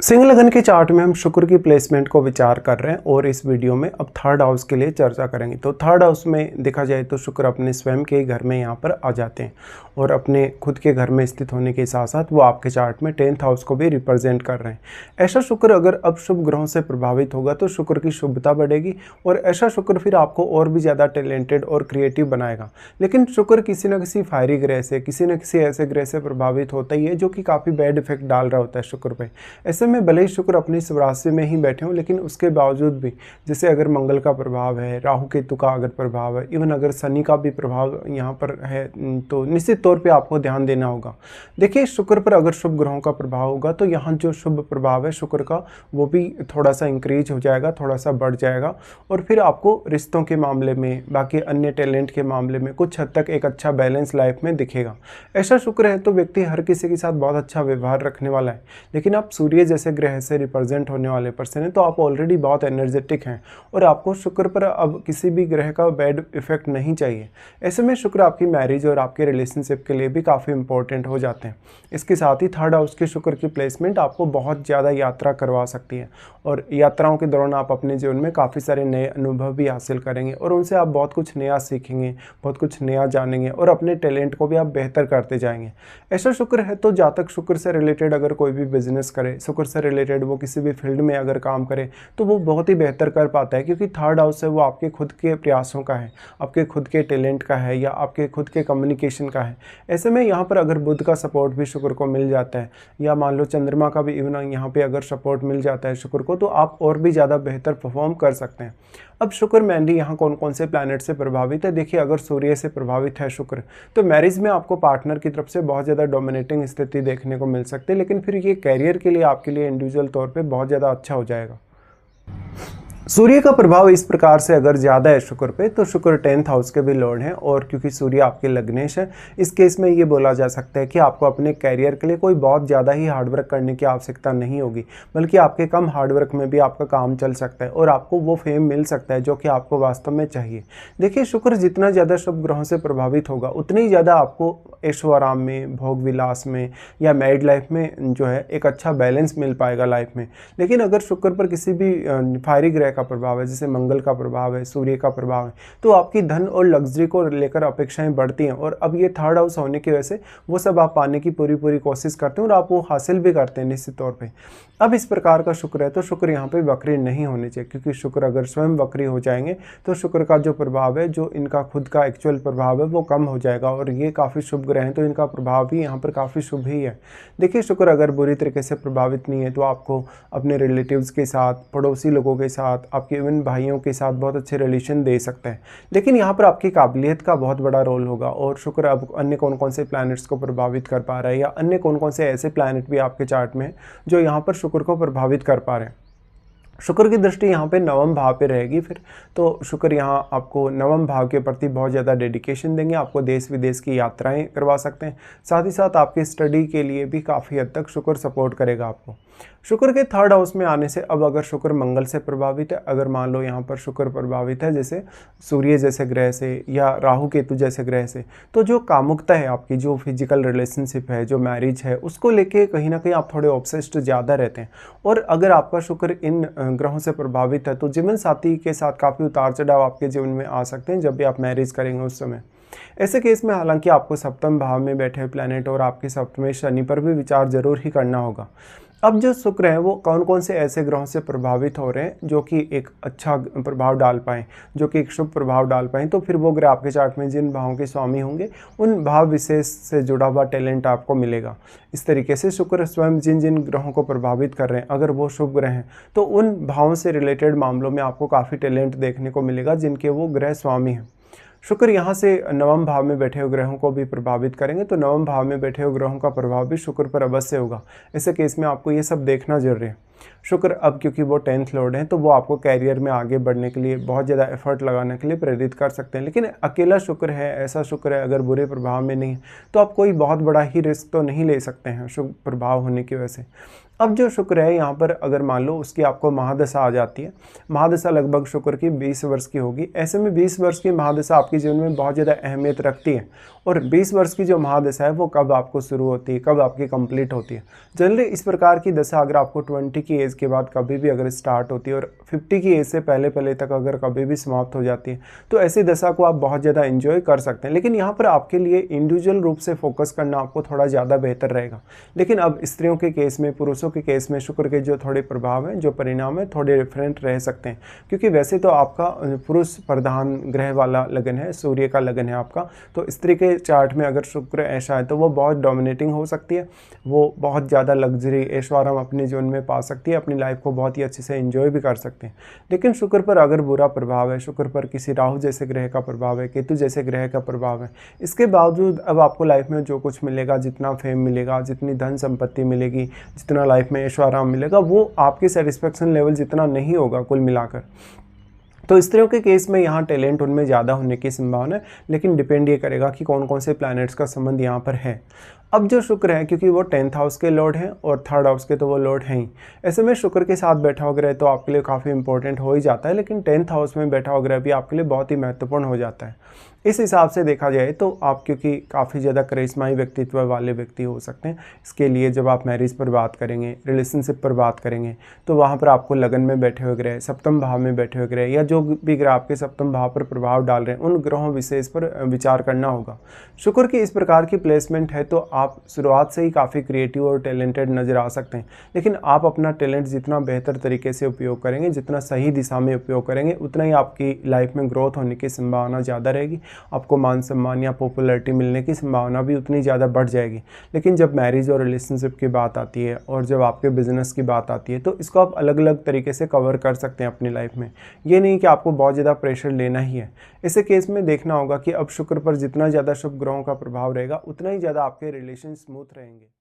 सिंह लगन के चार्ट में हम शुक्र की प्लेसमेंट को विचार कर रहे हैं और इस वीडियो में अब थर्ड हाउस के लिए चर्चा करेंगे। तो थर्ड हाउस में देखा जाए तो शुक्र अपने स्वयं के घर में यहाँ पर आ जाते हैं और अपने खुद के घर में स्थित होने के साथ साथ वो आपके चार्ट में 10th हाउस को भी रिप्रेजेंट कर रहे हैं। ऐसा शुक्र अगर अब शुभ ग्रहों से प्रभावित होगा तो शुक्र की शुभता बढ़ेगी और ऐसा शुक्र फिर आपको और भी ज़्यादा टैलेंटेड और क्रिएटिव बनाएगा। लेकिन शुक्र किसी न किसी फायरी ग्रह से, किसी न किसी ऐसे ग्रह से प्रभावित होता ही है जो कि काफ़ी बैड इफेक्ट डाल रहा होता है शुक्र पे। ऐसे में भले ही शुक्र अपनी स्वराशि में ही बैठे हों, लेकिन उसके बावजूद भी जैसे अगर मंगल का प्रभाव है, राहु केतु का अगर प्रभाव है, इवन अगर शनि का भी प्रभाव यहाँ पर है, तो निश्चित तौर पे आपको ध्यान देना होगा। देखिए, शुक्र पर अगर शुभ ग्रहों का प्रभाव होगा तो यहाँ जो शुभ प्रभाव है शुक्र का वो भी थोड़ा सा इंक्रीज हो जाएगा, थोड़ा सा बढ़ जाएगा और फिर आपको रिश्तों के मामले में, बाकी अन्य टैलेंट के मामले में कुछ हद तक एक अच्छा बैलेंस लाइफ में दिखेगा। ऐसा शुक्र है तो व्यक्ति हर किसी के साथ बहुत अच्छा व्यवहार रखने वाला है। लेकिन आप सूर्य जैसे ग्रह से रिप्रेजेंट होने वाले पर्सन हैं तो आप ऑलरेडी बहुत एनर्जेटिक हैं और आपको शुक्र पर अब किसी भी ग्रह का बैड इफेक्ट नहीं चाहिए। ऐसे में शुक्र आपकी मैरिज और आपके रिलेशनशिप के लिए भी काफ़ी इंपॉर्टेंट हो जाते हैं। इसके साथ ही थर्ड हाउस के शुक्र की प्लेसमेंट आपको बहुत ज़्यादा यात्रा करवा सकती है और यात्राओं के दौरान आप अपने जीवन में काफ़ी सारे नए अनुभव भी हासिल करेंगे और उनसे आप बहुत कुछ नया सीखेंगे, बहुत कुछ नया जानेंगे और अपने टैलेंट को भी आप बेहतर करते जाएंगे। ऐसा शुक्र है तो जातक शुक्र से रिलेटेड अगर कोई भी बिजनेस करे, शुक्र से रिलेटेड वो किसी भी फील्ड में अगर काम करे तो वो बहुत ही बेहतर कर पाता है, क्योंकि थर्ड हाउस है वो आपके खुद के प्रयासों का है, आपके खुद के टैलेंट का है या आपके खुद के कम्युनिकेशन का है। ऐसे में यहाँ पर अगर बुध का सपोर्ट भी शुक्र को मिल जाता है या मान लो चंद्रमा का भी इवन यहाँ पे अगर सपोर्ट मिल जाता है शुक्र को, तो आप और भी ज़्यादा बेहतर परफॉर्म कर सकते हैं। अब शुक्र मेनली यहाँ कौन कौन से प्लैनेट से प्रभावित है। देखिए, अगर सूर्य से प्रभावित है शुक्र तो मैरिज में आपको पार्टनर की तरफ से बहुत ज़्यादा डोमिनेटिंग स्थिति देखने को मिल सकती है, लेकिन फिर ये कैरियर के लिए आपके लिए इंडिविजुअल तौर पे बहुत ज़्यादा अच्छा हो जाएगा। सूर्य का प्रभाव इस प्रकार से अगर ज़्यादा है शुक्र पे तो शुक्र 10th हाउस के भी लॉर्ड हैं और क्योंकि सूर्य आपके लग्नेश है, इस केस में ये बोला जा सकता है कि आपको अपने कैरियर के लिए कोई बहुत ज़्यादा ही हार्डवर्क करने की आवश्यकता नहीं होगी, बल्कि आपके कम हार्डवर्क में भी आपका काम चल सकता है और आपको वो फेम मिल सकता है जो कि आपको वास्तव में चाहिए। देखिए, शुक्र जितना ज़्यादा शुभ ग्रहों से प्रभावित होगा उतनी ही ज़्यादा आपको ऐशो आराम में, भोग विलास में या मैरिड लाइफ में जो है एक अच्छा बैलेंस मिल पाएगा लाइफ में। लेकिन अगर शुक्र पर किसी भी फायरी ग्रह का प्रभाव है, जैसे मंगल का प्रभाव है, सूर्य का प्रभाव है, तो आपकी धन और लग्जरी को लेकर अपेक्षाएं बढ़ती हैं और अब ये थर्ड हाउस होने की वजह से वो सब आप पाने की पूरी कोशिश करते हैं और आप वो हासिल भी करते हैं निश्चित तौर पे। अब इस प्रकार का शुक्र है तो शुक्र यहाँ पे वक्री नहीं होने चाहिए, क्योंकि शुक्र अगर स्वयं वक्री हो जाएंगे तो शुक्र का जो प्रभाव है, जो इनका खुद का एक्चुअल प्रभाव है, वो कम हो जाएगा और ये काफ़ी शुभ ग्रह हैं तो इनका प्रभाव भी यहाँ पर काफ़ी शुभ ही है। देखिए, शुक्र अगर बुरी तरीके से प्रभावित नहीं है तो आपको अपने रिलेटिव्स के साथ, पड़ोसी लोगों के साथ, आपके इवन भाइयों के साथ बहुत अच्छे रिलेशन दे सकते हैं। लेकिन यहाँ पर आपकी काबिलियत का बहुत बड़ा रोल होगा और शुक्र अब अन्य कौन कौन से प्लैनेट्स को प्रभावित कर पा रहा है या अन्य कौन कौन से ऐसे प्लैनेट भी आपके चार्ट में जो यहाँ पर शुक्र को प्रभावित कर पा रहे हैं। शुक्र की दृष्टि यहाँ पे नवम भाव पे रहेगी फिर, तो शुक्र यहाँ आपको नवम भाव के प्रति बहुत ज़्यादा डेडिकेशन देंगे, आपको देश विदेश की यात्राएं करवा सकते हैं, साथ ही साथ आपकी स्टडी के लिए भी काफ़ी हद तक शुक्र सपोर्ट करेगा आपको। शुक्र के थर्ड हाउस में आने से अब अगर शुक्र मंगल से प्रभावित है, अगर मान लो यहाँ पर शुक्र प्रभावित है जैसे सूर्य जैसे ग्रह से या राहु केतु जैसे ग्रह से, तो जो कामुकता है आपकी, जो फिजिकल रिलेशनशिप है, जो मैरिज है, उसको लेके कहीं ना कहीं आप थोड़े ऑब्सेस्ड ज़्यादा रहते हैं। और अगर आपका शुक्र इन ग्रहों से प्रभावित है तो जीवन साथी के साथ काफ़ी उतार चढ़ाव आपके जीवन में आ सकते हैं जब भी आप मैरिज करेंगे उस समय। ऐसे केस में हालांकि आपको सप्तम भाव में बैठे प्लैनेट और आपके सप्तम शनि पर भी विचार जरूर ही करना होगा। अब जो शुक्र है वो कौन कौन से ऐसे ग्रहों से प्रभावित हो रहे हैं जो कि एक अच्छा प्रभाव डाल पाएँ, जो कि एक शुभ प्रभाव डाल पाएँ, तो फिर वो ग्रह आपके चार्ट में जिन भावों के स्वामी होंगे उन भाव विशेष से जुड़ा हुआ टैलेंट आपको मिलेगा। इस तरीके से शुक्र स्वयं जिन जिन ग्रहों को प्रभावित कर रहे हैं, अगर वो शुभ ग्रह हैं तो उन भावों से रिलेटेड मामलों में आपको काफ़ी टैलेंट देखने को मिलेगा जिनके वो ग्रह स्वामी हैं। शुक्र यहाँ से नवम भाव में बैठे हुए ग्रहों को भी प्रभावित करेंगे, तो नवम भाव में बैठे हुए ग्रहों का प्रभाव भी शुक्र पर अवश्य होगा। ऐसे केस में आपको ये सब देखना जरूरी है। शुक्र अब क्योंकि वो 10th लॉर्ड हैं तो वो आपको कैरियर में आगे बढ़ने के लिए बहुत ज़्यादा एफर्ट लगाने के लिए प्रेरित कर सकते हैं, लेकिन अकेला शुक्र है, ऐसा शुक्र है अगर बुरे प्रभाव में नहीं है तो आप कोई बहुत बड़ा ही रिस्क तो नहीं ले सकते हैं शुभ प्रभाव होने की वजह से। अब जो शुक्र है यहाँ पर अगर मान लो उसकी आपको महादशा आ जाती है, महादशा लगभग शुक्र की 20 वर्ष की होगी। ऐसे में 20 वर्ष की महादशा आपके जीवन में बहुत ज़्यादा अहमियत रखती है। और 20 वर्ष की जो महादशा है वो कब आपको शुरू होती है, कब आपकी कंप्लीट होती है। जनरली इस प्रकार की दशा अगर आपको 20 की एज के बाद कभी भी अगर स्टार्ट होती है और 50 की एज से पहले पहले तक अगर कभी भी समाप्त हो जाती है, तो ऐसी दशा को आप बहुत ज़्यादा एंजॉय कर सकते हैं। लेकिन यहाँ पर आपके लिए इंडिविजुअल रूप से फोकस करना आपको थोड़ा ज़्यादा बेहतर रहेगा। लेकिन अब स्त्रियों के केस में, पुरुषों के केस में शुक्र के जो थोड़े प्रभाव हैं, जो परिणाम है, थोड़े डिफरेंट रह सकते हैं। क्योंकि वैसे तो आपका पुरुष प्रधान ग्रह वाला लगन है, सूर्य का लगन है आपका, तो स्त्री के चार्ट में अगर शुक्र ऐसा है तो वो बहुत डोमिनेटिंग हो सकती है, वो बहुत ज़्यादा लग्जरी ऐशो आराम अपने जीवन में पा सकती है, अपनी लाइफ को बहुत ही अच्छे से एंजॉय भी कर सकते हैं। लेकिन शुक्र पर अगर बुरा प्रभाव है, शुक्र पर किसी राहु जैसे ग्रह का प्रभाव है, केतु जैसे ग्रह का प्रभाव है, इसके बावजूद अब आपको लाइफ में जो कुछ मिलेगा, जितना फेम मिलेगा, जितनी धन संपत्ति मिलेगी, जितना लाइफ में ऐशो आराम मिलेगा, वो आपकी सेटिस्फेक्शन लेवल जितना नहीं होगा कुल मिलाकर। तो स्त्रियों के केस में यहाँ टैलेंट उनमें ज़्यादा होने की संभावना है, लेकिन डिपेंड ये करेगा कि कौन कौन से प्लैनेट्स का संबंध यहाँ पर है। अब जो शुक्र है, क्योंकि वो 10th हाउस के लॉर्ड हैं और 3rd हाउस के तो वो लॉर्ड हैं ही, ऐसे में शुक्र के साथ बैठा हुआ ग्रह तो आपके लिए काफ़ी इंपॉर्टेंट हो ही जाता है। लेकिन 10th हाउस में बैठा हुआ ग्रह भी आपके लिए बहुत ही महत्वपूर्ण हो जाता है। इस हिसाब से देखा जाए तो आप क्योंकि काफ़ी ज़्यादा करिश्माई व्यक्तित्व वाले व्यक्ति हो सकते हैं, इसके लिए जब आप मैरिज पर बात करेंगे, रिलेशनशिप पर बात करेंगे, तो वहाँ पर आपको लगन में बैठे हुए ग्रह, सप्तम भाव में बैठे हुए ग्रह या जो भी ग्रह आपके सप्तम भाव पर प्रभाव डाल रहे हैं, उन ग्रहों विशेष पर विचार करना होगा। शुक्र की इस प्रकार की प्लेसमेंट है तो आप शुरुआत से ही काफ़ी क्रिएटिव और टैलेंटेड नज़र आ सकते हैं। लेकिन आप अपना टैलेंट जितना बेहतर तरीके से उपयोग करेंगे, जितना सही दिशा में उपयोग करेंगे, उतना ही आपकी लाइफ में ग्रोथ होने की संभावना ज़्यादा रहेगी। आपको मान सम्मान या पॉपुलैरिटी मिलने की संभावना भी उतनी ज़्यादा बढ़ जाएगी। लेकिन जब मैरिज और रिलेशनशिप की बात आती है और जब आपके बिजनेस की बात आती है, तो इसको आप अलग अलग तरीके से कवर कर सकते हैं अपनी लाइफ में। ये नहीं कि आपको बहुत ज़्यादा प्रेशर लेना ही है। ऐसे केस में देखना होगा कि अब शुक्र पर जितना ज़्यादा शुभ ग्रहों का प्रभाव रहेगा, उतना ही ज़्यादा आपके रिलेशन स्मूथ रहेंगे।